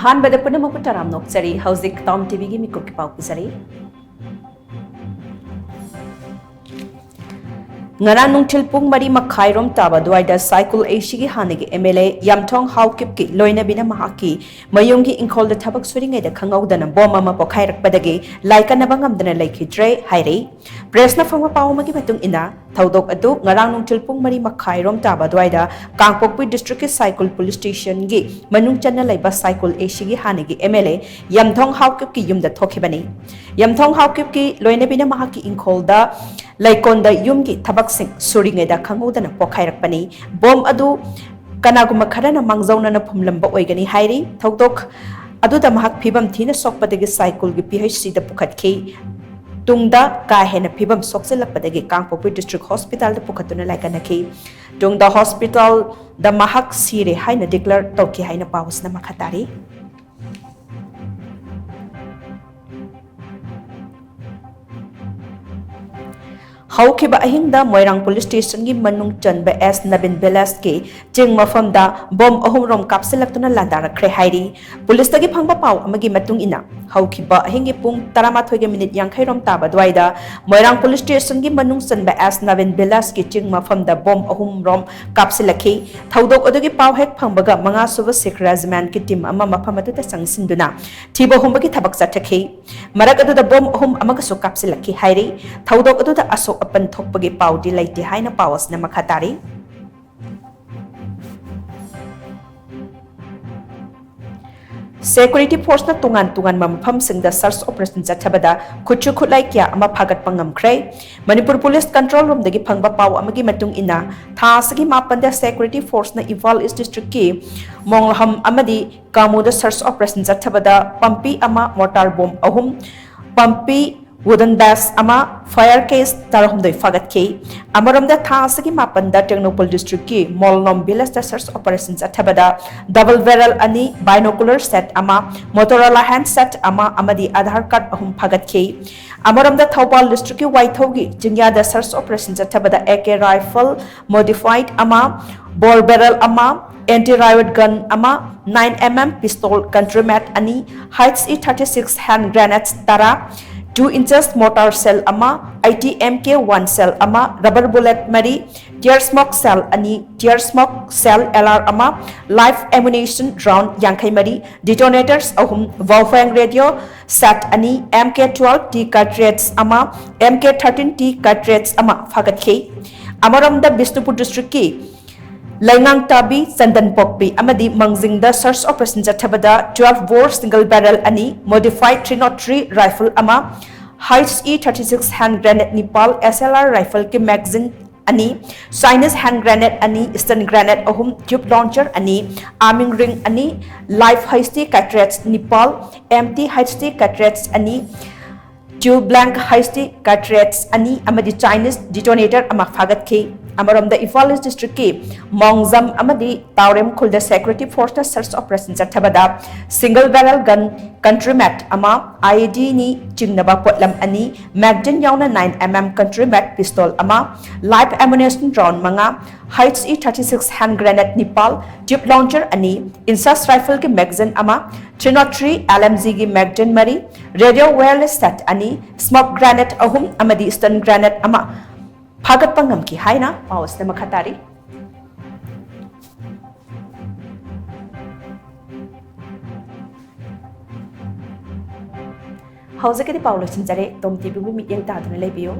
अहानबदा पुनमक तराम नोक्चरी हौजिक TOMTV की Meekupki Pao पिसरी ngarang nungthil pung mari makhairom taba duaida cycle ashi hanigi MLA yamthong haukipki loina bina mahaki mayungi ingkhol da thabak suringai da khangaudana bom ama pokhairak padagi laikana bangamdana laikhidre hairi press na phangwa pawmagi matung ina thaudok adu ngarang nungthil pung mari makhairom taba duaida kangpokpi district cycle police station gi manung channa laiba cycle ashi gi hanigi MLA yamthong haukipki yumda thokhibani yamthong haukipki loina bina mahaki ingkhol da laikonda yumgi thabak sing suringai da khangudana pokhairakpani bom adu kanaguma kharana mangzauna na phumlamba oigani hairi thodok adu da mahak phibam thina sokpadagi cycle gi PHC da pukhatki tungda ka hena phibam sokselakpadagi kangpokpi district hospital da pukhatuna laikanaki tungda hospital da mahak sire haina declare toki haina pawsna makhatari Haukiba ahinda Moirang police station gi manung chanba S Nabin Belas ke jing mafam da bom ahum rom kapselak tuna landara kre hairi police tagi phangba paw amagi matung ina haukiba ahingi pung 13 minute yankhai rom taba dwaida Moirang police station gi manung chanba S Nabin Belas ke jing mafam da bom ahum rom kapselakhi thaudok odogi paw hek phangbaga manga suba sikh regiment ki team ama mafam atu ta sangsinduna thiba humbagi thabak chathakhi marak adu da bom ahum amaga su kapselakhi hairi thaudok adu da asok apan thokpagi paudi laiti haina pawas na makhatari security force na tungan mampham singda search operation chathabada khuchu khulai kya ama phagat pangam khrai Manipur police control room dagi phangba paw amagi matung ina thasagi mapanda security force na Imphal East district ki monglham amadi kamuda search operation chathabada pampi ama mortar bomb ahum pampi wooden bas ama fire case tarhumdoi fagat ke amaramda thasagi mapanda Technopol district ki molnom bilas da search operations athabada double barrel ani binocular set ama Motorola handset ama amadi Aadhaar card ahum fagat ke amaramda Thopal district ki Waithogi jingya da search operations athabada AK rifle modified ama bore barrel ama anti-riot gun ama 9mm pistol countrymat ani heights E36 hand grenades tara 2 inches mortar cell ama ITMK1 cell ama rubber bullet mari tear smoke cell ani tear smoke cell LR ama live ammunition round yankai mari detonators ahum Wolfgang radio set ani MK12T cartridge ama MK13T cartridge ama fagat ke amaramda Bishnupur district ki Laingang Tabi Sandan Pokpi amadi Mangjingda search operation chathabada 12 bore single barrel ani modified 303 rifle ama heights E36 hand grenade Nepal SLR rifle ki magazine ani Chinese hand grenade ani stun grenade ahum tube launcher ani arming ring ani live hasty cartridge Nepal empty hasty cartridge ani tube blank hasty cartridge ani amadi Chinese detonator ama fagat ke amaramda Imphal East district ki Mongjam amadi Taurem khulda security force na search operation chathabada single barrel gun countrymat ama IED ni chingnaba potlam ani magazine yauna 9mm countrymat pistol ama live ammunition round manga heights E36 hand grenade Nepal tube launcher ani insas rifle ki magazine ama 303 LMG ki magazine mari radio wireless set ani smoke grenade ahum amadi stun grenade ama Phagat pangam ki haina pawas na makhatari Hausa kadi Paulo sinjare TOMTV mi yang ta dun lebiyo